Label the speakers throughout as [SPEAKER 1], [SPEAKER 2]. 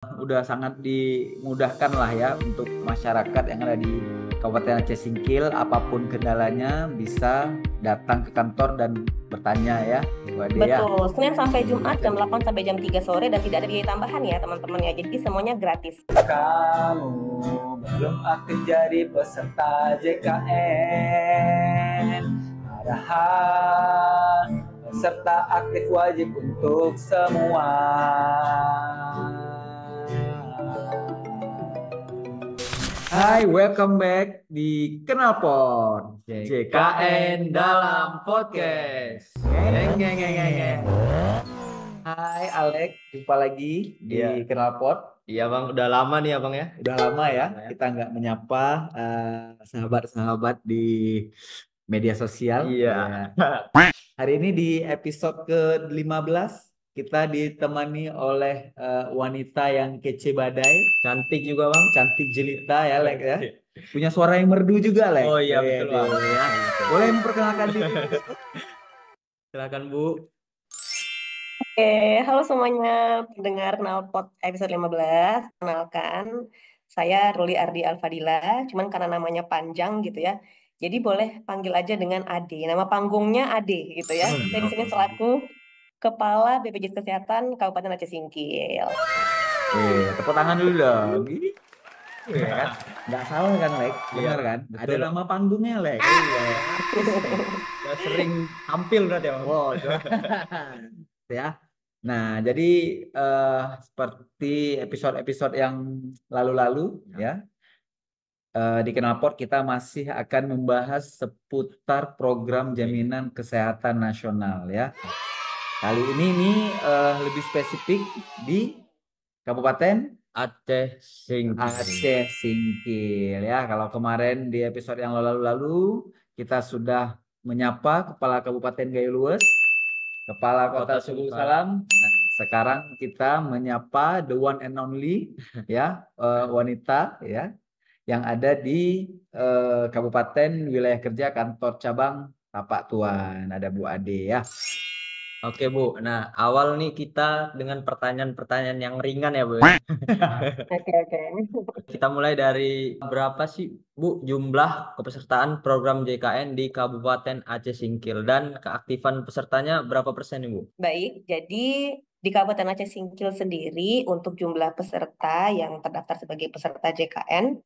[SPEAKER 1] udah sangat dimudahkan lah ya untuk masyarakat yang ada di Kabupaten Aceh Singkil, apapun kendalanya bisa datang ke kantor dan bertanya ya, Bu Ade ya.
[SPEAKER 2] Betul, Senin sampai Jumat jam 8 sampai jam 3 sore dan tidak ada biaya tambahan ya teman-teman ya. Jadi semuanya gratis.
[SPEAKER 1] Kamu belum aktif jadi peserta JKN, padahal peserta aktif wajib untuk semua. Hai, welcome back di Kenalpot JKN dalam podcast. Ngeng, ngeng, ngeng, ngeng, ngeng. Hai Alex, jumpa lagi di
[SPEAKER 3] Iya,
[SPEAKER 1] Kenalpot.
[SPEAKER 3] iya bang, udah lama nih abang ya.
[SPEAKER 1] Udah lama ya kita nggak menyapa sahabat-sahabat di media sosial.
[SPEAKER 3] Iya.
[SPEAKER 1] Ya. Hari ini di episode ke-15 kita ditemani oleh wanita yang kece badai,
[SPEAKER 3] Cantik juga bang.
[SPEAKER 1] cantik jelita ya Lex ya. Punya suara yang merdu juga Lex.
[SPEAKER 3] Oh iya betul bang.
[SPEAKER 1] Ya. Boleh memperkenalkan diri?
[SPEAKER 3] Silakan Bu.
[SPEAKER 2] Oke, halo semuanya pendengar Knalpot episode 15. Kenalkan, saya Ruli Ardi Alfadila, cuman karena namanya panjang gitu ya. Jadi boleh panggil aja dengan Ade. Nama panggungnya Ade gitu ya. Saya di sini selaku Kepala BPJS Kesehatan Kabupaten Aceh Singkil.
[SPEAKER 1] Tepuk tangan dulu dong. Iya kan? Nggak salah kan Lex?
[SPEAKER 3] Iya,
[SPEAKER 1] Bener kan? Ada
[SPEAKER 3] betul.
[SPEAKER 1] nama panggungnya Lex.
[SPEAKER 3] Iya. Udah sering tampil berarti ya bang.
[SPEAKER 1] Wow, coba. Ya. Nah, jadi eh, seperti episode-episode yang lalu-lalu ya, di Kenalpot kita masih akan membahas seputar program jaminan kesehatan nasional ya. Kali ini nih lebih spesifik di Kabupaten
[SPEAKER 3] Aceh Singkil.
[SPEAKER 1] Aceh Singkil ya. Kalau kemarin di episode yang lalu-lalu kita sudah menyapa Kepala Kabupaten Gayo Lues, Kepala Kota
[SPEAKER 3] Kota
[SPEAKER 1] Suku
[SPEAKER 3] Suku
[SPEAKER 1] Salam. Nah, sekarang kita menyapa the one and only ya, wanita ya yang ada di Kabupaten Wilayah Kerja Kantor Cabang Tapak Tuan. Ada Bu Ade ya.
[SPEAKER 3] Oke Bu, nah awal nih kita dengan pertanyaan-pertanyaan yang ringan ya Bu ya.
[SPEAKER 2] Oke, oke.
[SPEAKER 3] Kita mulai dari berapa sih Bu jumlah kepesertaan program JKN di Kabupaten Aceh Singkil dan keaktifan pesertanya berapa persen nih Bu?
[SPEAKER 2] Baik, jadi di Kabupaten Aceh Singkil sendiri untuk jumlah peserta yang terdaftar sebagai peserta JKN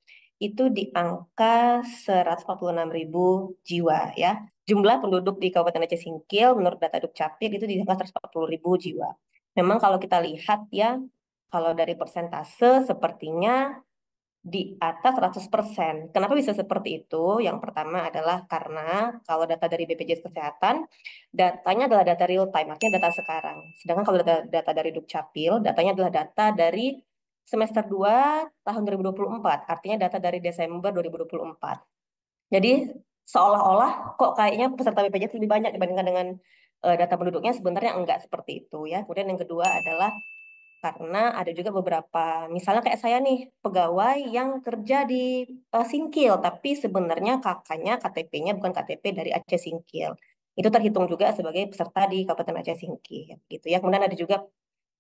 [SPEAKER 2] itu di angka 146.000 jiwa ya. Jumlah penduduk di Kabupaten Aceh Singkil menurut data Dukcapil itu di angka 140.000 jiwa. Memang kalau kita lihat ya, kalau dari persentase sepertinya di atas 100%. Kenapa bisa seperti itu? Yang pertama adalah karena kalau data dari BPJS Kesehatan, datanya adalah data real time, artinya data sekarang. Sedangkan kalau data dari Dukcapil, datanya adalah data dari semester 2 tahun 2024, artinya data dari Desember 2024. Jadi seolah-olah kok kayaknya peserta BPJS lebih banyak dibandingkan dengan data penduduknya, sebenarnya enggak seperti itu ya. Kemudian yang kedua adalah karena ada juga beberapa, misalnya kayak saya nih, pegawai yang kerja di Singkil, tapi sebenarnya kakaknya KTP-nya bukan KTP dari Aceh Singkil. Itu terhitung juga sebagai peserta di Kabupaten Aceh Singkil, gitu ya. Kemudian ada juga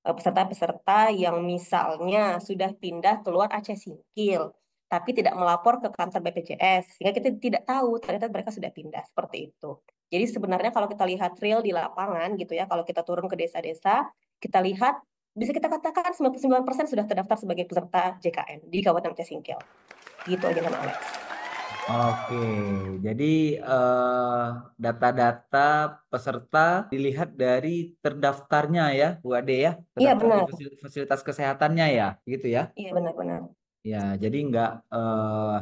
[SPEAKER 2] peserta-peserta yang misalnya sudah pindah keluar Aceh Singkil, tapi tidak melapor ke kantor BPJS, sehingga kita tidak tahu ternyata mereka sudah pindah, seperti itu. Jadi sebenarnya kalau kita lihat real di lapangan gitu ya, kalau kita turun ke desa-desa, kita lihat bisa kita katakan 99% sudah terdaftar sebagai peserta JKN di Kabupaten Aceh Singkil. Gitu aja sama Alex.
[SPEAKER 1] Oke, jadi data-data peserta dilihat dari terdaftarnya ya, Bu Ade ya,
[SPEAKER 2] Iya
[SPEAKER 1] terdaftar di
[SPEAKER 2] benar,
[SPEAKER 1] fasilitas kesehatannya ya, gitu ya.
[SPEAKER 2] iya benar-benar.
[SPEAKER 1] Ya, jadi nggak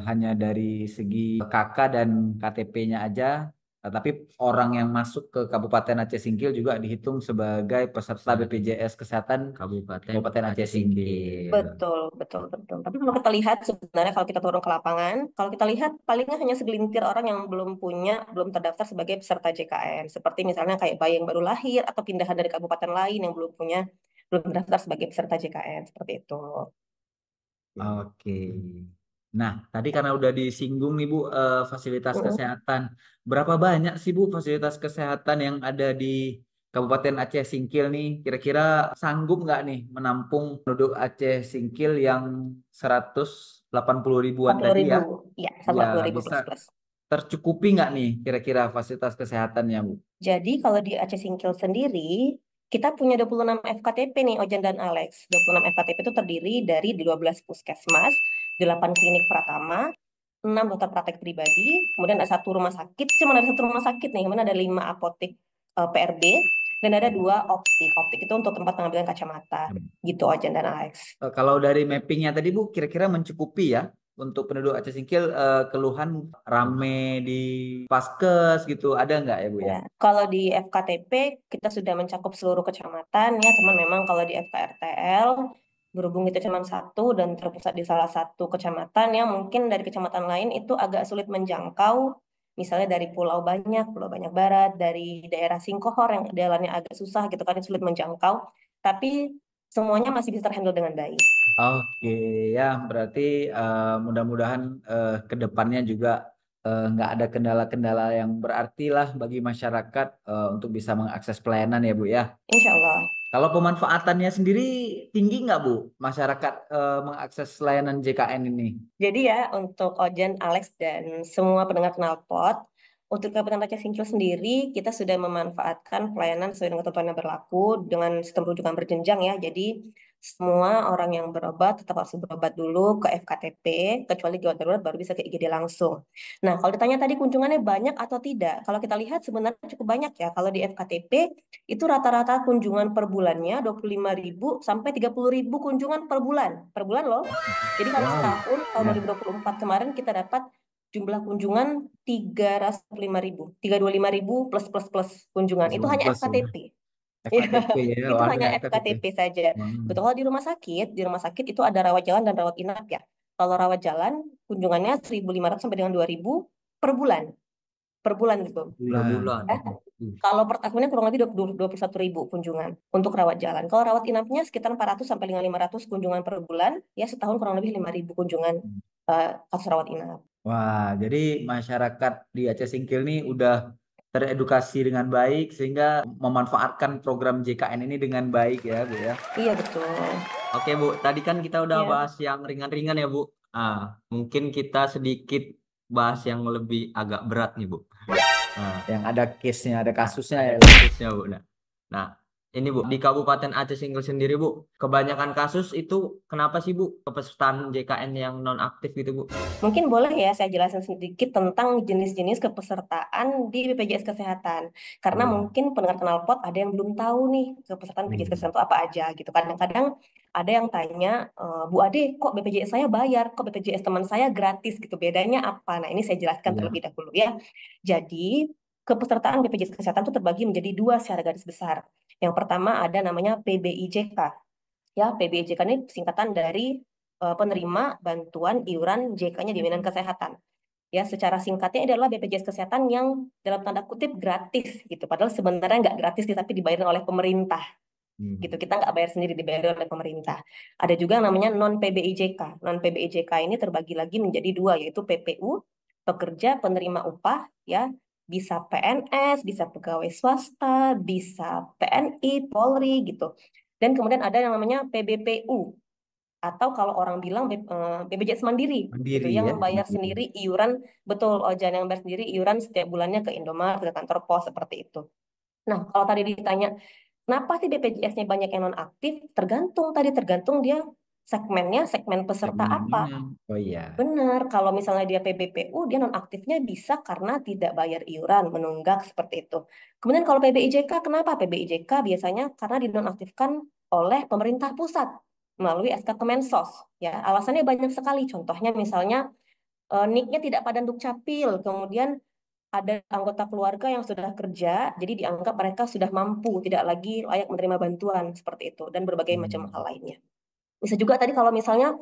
[SPEAKER 1] hanya dari segi KK dan KTP-nya aja, tetapi orang yang masuk ke Kabupaten Aceh Singkil juga dihitung sebagai peserta BPJS Kesehatan
[SPEAKER 3] Kabupaten
[SPEAKER 1] Kabupaten Aceh
[SPEAKER 3] Aceh
[SPEAKER 1] Singkil.
[SPEAKER 3] Singkil.
[SPEAKER 2] Betul, betul, betul. Tapi kalau kita lihat sebenarnya kalau kita turun ke lapangan, kalau kita lihat palingnya hanya segelintir orang yang belum terdaftar sebagai peserta JKN. Seperti misalnya kayak bayi yang baru lahir atau pindahan dari kabupaten lain yang belum terdaftar sebagai peserta JKN seperti itu.
[SPEAKER 1] Oke. Nah, tadi karena udah disinggung nih Bu, fasilitas
[SPEAKER 2] Mm.
[SPEAKER 1] kesehatan. Berapa banyak sih Bu fasilitas kesehatan yang ada di Kabupaten Aceh Singkil nih kira-kira sanggup nggak nih menampung penduduk Aceh Singkil yang 180 ribuan
[SPEAKER 2] 40
[SPEAKER 1] tadi
[SPEAKER 2] ribu,
[SPEAKER 1] ya?
[SPEAKER 2] ya
[SPEAKER 1] Ya
[SPEAKER 2] 140 ribu
[SPEAKER 1] bisa
[SPEAKER 2] plus plus.
[SPEAKER 1] tercukupi nggak nih kira-kira fasilitas kesehatannya, Bu?
[SPEAKER 2] Jadi kalau di Aceh Singkil sendiri, kita punya 26 FKTP nih, Ojan dan Alex. 26 FKTP itu terdiri dari 12 puskesmas, 8 klinik pratama, 6 dokter praktek pribadi, kemudian ada satu rumah sakit, cuma ada satu rumah sakit nih, kemudian ada 5 apotek PRB, dan ada 2 optik. Optik itu untuk tempat pengambilan kacamata, gitu Ojan dan Alex.
[SPEAKER 1] Kalau dari mappingnya tadi Bu, kira-kira mencukupi ya untuk penduduk Aceh Singkil, keluhan rame di Paskes gitu, ada nggak ya Bu ya?
[SPEAKER 2] Ya, kalau di FKTP kita sudah mencakup seluruh kecamatan ya, cuman memang kalau di FKRTL berhubung itu cuma satu dan terpusat di salah satu kecamatan ya, mungkin dari kecamatan lain itu agak sulit menjangkau. Misalnya dari Pulau Banyak Barat, dari daerah Singkohor yang jalannya agak susah gitu kan, sulit menjangkau. Tapi semuanya masih bisa terhandle dengan baik.
[SPEAKER 1] Oke, ya berarti mudah-mudahan ke depannya juga nggak ada kendala-kendala yang berarti lah bagi masyarakat untuk bisa mengakses pelayanan ya Bu ya.
[SPEAKER 2] Insya Allah.
[SPEAKER 1] Kalau pemanfaatannya sendiri tinggi nggak Bu, masyarakat mengakses layanan JKN ini?
[SPEAKER 2] Jadi ya, untuk Ojan, Alex, dan semua pendengar knalpot, untuk Kabupaten Aceh Singkil sendiri, kita sudah memanfaatkan pelayanan sesuai dengan ketentuan yang berlaku dengan sistem rujukan berjenjang ya. Jadi semua orang yang berobat tetap harus berobat dulu ke FKTP, kecuali gawat darurat baru bisa ke IGD langsung. Nah, kalau ditanya tadi kunjungannya banyak atau tidak, kalau kita lihat sebenarnya cukup banyak ya. Kalau di FKTP itu rata-rata kunjungan per bulannya 25 ribu sampai 30 ribu kunjungan per bulan loh. Jadi kalau
[SPEAKER 1] Wow,
[SPEAKER 2] setahun, tahun
[SPEAKER 1] ya
[SPEAKER 2] 2024 kemarin kita dapat jumlah kunjungan 305 ribu, 325 ribu plus plus plus kunjungan. Itu hanya
[SPEAKER 1] plus ya.
[SPEAKER 2] FKTP. Ya,
[SPEAKER 1] FKTP ya,
[SPEAKER 2] itu
[SPEAKER 1] warga
[SPEAKER 2] hanya
[SPEAKER 1] FKTP.
[SPEAKER 2] FKTP saja.
[SPEAKER 1] Hmm.
[SPEAKER 2] Betul, kalau di rumah sakit itu ada rawat jalan dan rawat inap ya. Kalau rawat jalan kunjungannya 1.500 sampai dengan 2.000 per bulan gitu.
[SPEAKER 3] Per
[SPEAKER 1] Bulan.
[SPEAKER 3] bulan.
[SPEAKER 2] Ya. Kalau per tahunnya kurang lebih 21 ribu kunjungan untuk rawat jalan. Kalau rawat inapnya sekitar 400 sampai dengan 500 kunjungan per bulan, ya setahun kurang lebih 5.000 kunjungan kasus rawat inap.
[SPEAKER 1] Wah, jadi masyarakat di Aceh Singkil ini udah teredukasi dengan baik sehingga memanfaatkan program JKN ini dengan baik ya, Bu ya.
[SPEAKER 2] Iya betul.
[SPEAKER 3] Oke Bu, tadi kan kita udah
[SPEAKER 2] Ya.
[SPEAKER 3] bahas yang ringan-ringan ya Bu. Ah, mungkin kita sedikit bahas yang lebih agak berat nih Bu. Ah,
[SPEAKER 1] Yang ada case-nya, ada kasusnya
[SPEAKER 3] ada
[SPEAKER 1] ya.
[SPEAKER 3] kasusnya Bu. Nah, ini Bu, di Kabupaten Aceh Singkil sendiri Bu, kebanyakan kasus itu kenapa sih Bu kepesertaan JKN yang non aktif gitu Bu?
[SPEAKER 2] Mungkin boleh ya saya jelasin sedikit tentang jenis-jenis kepesertaan di BPJS Kesehatan. Karena
[SPEAKER 1] Boleh.
[SPEAKER 2] mungkin pendengar knalpot ada yang belum tahu nih kepesertaan BPJS
[SPEAKER 1] Hmm.
[SPEAKER 2] Kesehatan itu apa aja gitu. Kadang-kadang ada yang tanya, Bu Ade, kok BPJS saya bayar, kok BPJS teman saya gratis gitu. Bedanya apa? Nah, ini saya jelaskan
[SPEAKER 1] Iya.
[SPEAKER 2] terlebih dahulu ya. Jadi, kepesertaan BPJS Kesehatan itu terbagi menjadi dua secara garis besar. Yang pertama ada namanya PBIJK. Ya, PBIJK ini singkatan dari penerima bantuan iuran JK-nya Jaminan Kesehatan. Ya, secara singkatnya ini adalah BPJS Kesehatan yang dalam tanda kutip gratis gitu. Padahal sebenarnya nggak gratis tapi dibayar oleh pemerintah gitu.
[SPEAKER 1] Hmm.
[SPEAKER 2] Kita nggak bayar sendiri, dibayar oleh pemerintah. Ada juga yang namanya non PBIJK. Non PBIJK ini terbagi lagi menjadi dua, yaitu PPU, pekerja penerima upah, ya, bisa PNS, bisa pegawai swasta, bisa PNI, Polri gitu. Dan kemudian ada yang namanya PBPU, atau kalau orang bilang BPJS Mandiri gitu,
[SPEAKER 1] Mandiri
[SPEAKER 2] yang
[SPEAKER 1] ya.
[SPEAKER 2] bayar
[SPEAKER 1] Mandiri.
[SPEAKER 2] sendiri iuran, betul Ojan, yang bayar sendiri iuran setiap bulannya ke Indomaret, ke kantor pos seperti itu. Nah, kalau tadi ditanya kenapa sih BPJS-nya banyak yang nonaktif, tergantung dia segmennya, segmen peserta
[SPEAKER 1] Segmen yang
[SPEAKER 2] apa.
[SPEAKER 1] mana? Oh iya.
[SPEAKER 2] Benar, kalau misalnya dia PBPU, dia nonaktifnya bisa karena tidak bayar iuran, menunggak seperti itu. Kemudian kalau PBIJK, kenapa? PBIJK biasanya karena dinonaktifkan oleh pemerintah pusat melalui SK Kemensos. Ya, alasannya banyak sekali. Contohnya misalnya NIK-nya tidak padan dukcapil, kemudian ada anggota keluarga yang sudah kerja, jadi dianggap mereka sudah mampu, tidak lagi layak menerima bantuan seperti itu, dan berbagai macam hal
[SPEAKER 1] Hmm.
[SPEAKER 2] lainnya. Bisa juga tadi kalau misalnya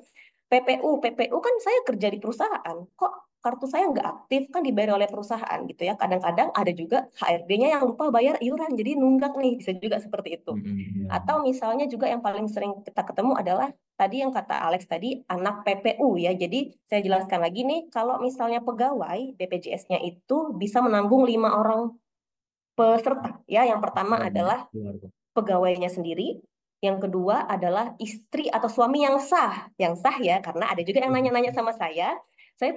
[SPEAKER 2] PPU kan saya kerja di perusahaan, kok kartu saya nggak aktif, kan dibayar oleh perusahaan gitu ya. Kadang-kadang ada juga HRD-nya yang lupa bayar iuran, jadi nunggak nih, bisa juga seperti itu.
[SPEAKER 1] Iya.
[SPEAKER 2] Atau misalnya juga yang paling sering kita ketemu adalah tadi yang kata Alex tadi, anak PPU ya. Jadi saya jelaskan lagi nih, kalau misalnya pegawai BPJS-nya itu bisa menanggung 5 orang peserta ya. Yang pertama adalah
[SPEAKER 1] Keluarga.
[SPEAKER 2] pegawainya sendiri, yang kedua adalah istri atau suami yang sah ya, karena ada juga yang nanya-nanya sama saya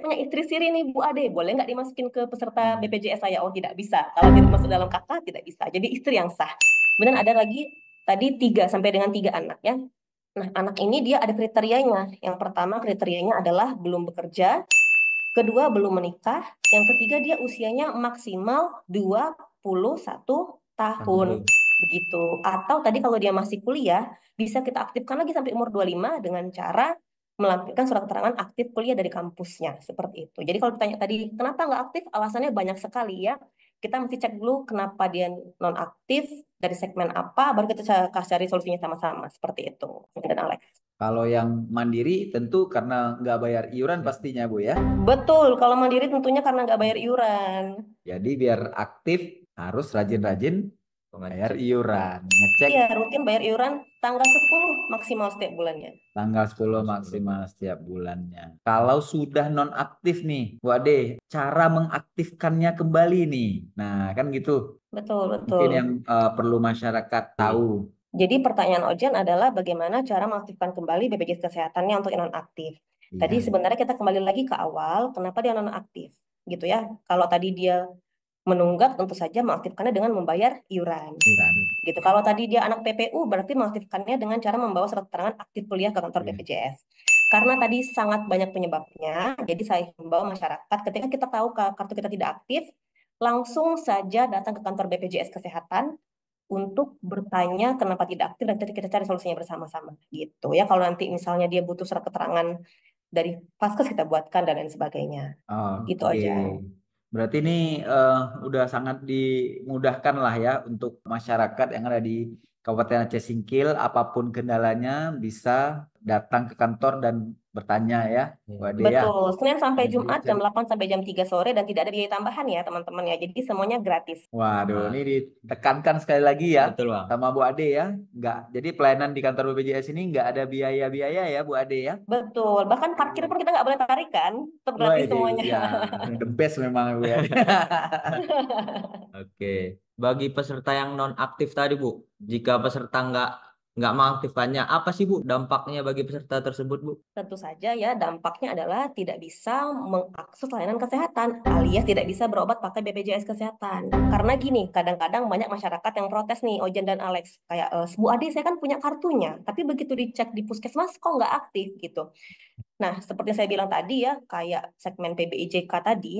[SPEAKER 2] punya istri siri nih Bu Ade, boleh nggak dimasukin ke peserta BPJS saya? Oh tidak bisa, kalau dia masuk dalam kakak tidak bisa, jadi istri yang sah. Kemudian ada lagi tadi 3 sampai dengan 3 anak ya. Nah, anak ini dia ada kriterianya. Yang pertama kriterianya adalah belum bekerja, kedua belum menikah, yang ketiga dia usianya maksimal 21 tahun. Begitu. Atau tadi kalau dia masih kuliah, bisa kita aktifkan lagi sampai umur 25 dengan cara melampirkan surat keterangan aktif kuliah dari kampusnya. Seperti itu. Jadi kalau ditanya tadi, kenapa nggak aktif? Alasannya banyak sekali ya. Kita mesti cek dulu kenapa dia non-aktif, dari segmen apa, baru kita cari solusinya sama-sama. Seperti itu. Dan Alex.
[SPEAKER 1] Kalau yang mandiri tentu karena nggak bayar iuran pastinya Bu ya.
[SPEAKER 2] Betul, kalau mandiri tentunya karena nggak bayar iuran.
[SPEAKER 1] Jadi biar aktif harus rajin-rajin bayar iuran. Ngecek
[SPEAKER 2] Iya, rutin bayar iuran tanggal 10 maksimal setiap bulannya.
[SPEAKER 1] tanggal 10 maksimal setiap bulannya. Kalau sudah nonaktif nih, Bu Ade, cara mengaktifkannya kembali nih. Nah, kan gitu.
[SPEAKER 2] Betul,
[SPEAKER 1] Mungkin
[SPEAKER 2] betul.
[SPEAKER 1] yang perlu masyarakat tahu.
[SPEAKER 2] Jadi pertanyaan Ojan adalah bagaimana cara mengaktifkan kembali BPJS Kesehatannya untuk yang nonaktif. Tadi
[SPEAKER 1] Iya,
[SPEAKER 2] sebenarnya kita kembali lagi ke awal, kenapa dia nonaktif, gitu ya. Kalau tadi dia menunggak, tentu saja mengaktifkannya dengan membayar iuran.
[SPEAKER 1] iuran.
[SPEAKER 2] Gitu. Kalau tadi dia anak PPU, berarti mengaktifkannya dengan cara membawa surat keterangan aktif kuliah ke kantor BPJS. Karena tadi sangat banyak penyebabnya, jadi saya himbau masyarakat ketika kita tahu kartu kita tidak aktif, langsung saja datang ke kantor BPJS Kesehatan untuk bertanya kenapa tidak aktif dan kita cari solusinya bersama-sama gitu ya. Kalau nanti misalnya dia butuh surat keterangan dari Vaskes, kita buatkan dan lain sebagainya. Gitu
[SPEAKER 1] Oke.
[SPEAKER 2] aja.
[SPEAKER 1] Berarti ini udah sangat dimudahkan lah ya untuk masyarakat yang ada di Kabupaten Aceh Singkil, apapun kendalanya bisa datang ke kantor dan bertanya ya, Bu Ade ya.
[SPEAKER 2] Betul, Senin sampai
[SPEAKER 1] Jadi
[SPEAKER 2] Jumat jam 8 sampai jam 3 sore dan tidak ada biaya tambahan ya teman-teman ya. Jadi semuanya gratis.
[SPEAKER 1] Waduh,
[SPEAKER 3] Nah,
[SPEAKER 1] ini ditekankan sekali lagi ya
[SPEAKER 3] betul Bang.
[SPEAKER 1] sama Bu Ade ya. Jadi pelayanan di kantor BPJS ini nggak ada biaya-biaya ya Bu Ade ya.
[SPEAKER 2] Betul, bahkan parkir pun kita nggak boleh tarikan, tetap
[SPEAKER 1] Wah,
[SPEAKER 2] gratis semuanya.
[SPEAKER 1] ya, the best memang Bu Ade.
[SPEAKER 3] Oke. Bagi peserta yang non aktif tadi Bu, jika peserta nggak mengaktifkannya, apa sih Bu dampaknya bagi peserta tersebut Bu?
[SPEAKER 2] Tentu saja ya dampaknya adalah tidak bisa mengakses layanan kesehatan alias tidak bisa berobat pakai BPJS Kesehatan. Karena gini, kadang-kadang banyak masyarakat yang protes nih, Ojan dan Alex, kayak Bu Ade saya kan punya kartunya, tapi begitu dicek di puskesmas kok nggak aktif gitu. Nah, seperti saya bilang tadi ya, kayak segmen PBIJK tadi,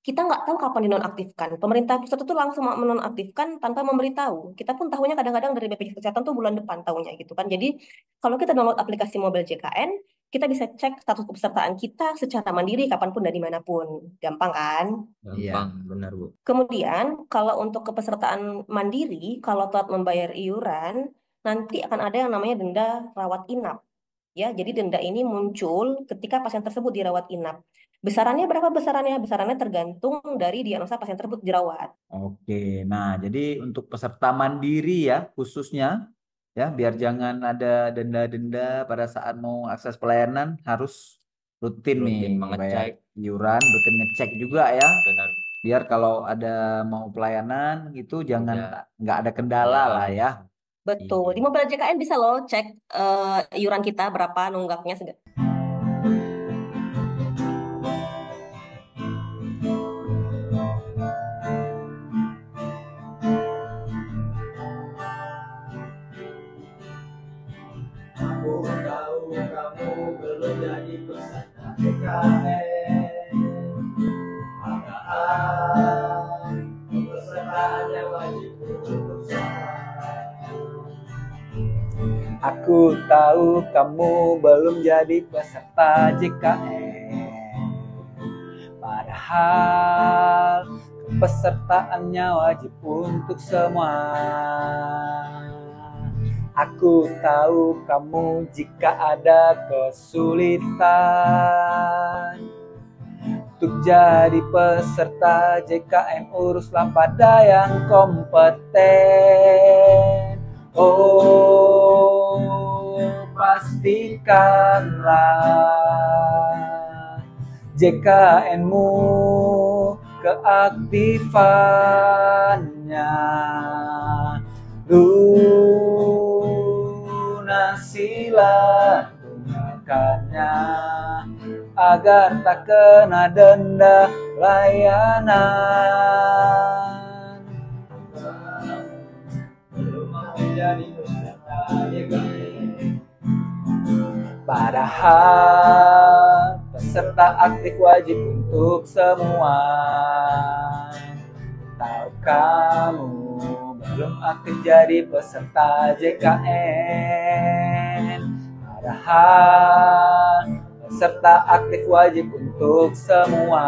[SPEAKER 2] kita nggak tahu kapan dinonaktifkan. Pemerintah pusat itu langsung menonaktifkan tanpa memberitahu. Kita pun tahunya kadang-kadang dari BPJS Kesehatan tuh bulan depan tahunya gitu kan. Jadi kalau kita download aplikasi mobile JKN, kita bisa cek status kepesertaan kita secara mandiri kapanpun dari manapun. Gampang kan?
[SPEAKER 3] Gampang,
[SPEAKER 1] Iya.
[SPEAKER 3] benar Bu.
[SPEAKER 2] Kemudian kalau untuk kepesertaan mandiri, kalau telat membayar iuran, nanti akan ada yang namanya denda rawat inap. Ya, jadi denda ini muncul ketika pasien tersebut dirawat inap. Besarannya berapa besarannya? Besarannya tergantung dari diagnosa pasien tersebut dirawat.
[SPEAKER 1] Oke, nah jadi untuk peserta mandiri ya khususnya ya biar jangan ada denda-denda pada saat mau akses pelayanan harus rutin nih
[SPEAKER 3] Rutin
[SPEAKER 1] bayar
[SPEAKER 3] mengecek,
[SPEAKER 1] iuran, rutin ngecek juga ya.
[SPEAKER 3] benar.
[SPEAKER 1] Biar kalau ada mau pelayanan gitu jangan
[SPEAKER 3] Ya,
[SPEAKER 1] nggak ada kendala lah ya.
[SPEAKER 2] Betul.
[SPEAKER 3] iya.
[SPEAKER 2] Di mobile JKN bisa loh cek iuran kita berapa nunggaknya.
[SPEAKER 4] Aku tahu kamu belum jadi peserta JKN. Padahal kepesertaannya wajib untuk semua. Aku tahu kamu belum jadi peserta JKN. Padahal kepesertaannya wajib untuk semua. Aku tahu kamu jika ada kesulitan untuk jadi peserta JKN, uruslah pada yang kompeten. Oh, pastikanlah JKN-mu keaktifannya. Lunasilah tunggakannya agar tak kena denda layanan. Padahal peserta aktif wajib untuk semua. Tahu kamu belum aktif jadi peserta JKN. Padahal peserta aktif wajib untuk semua.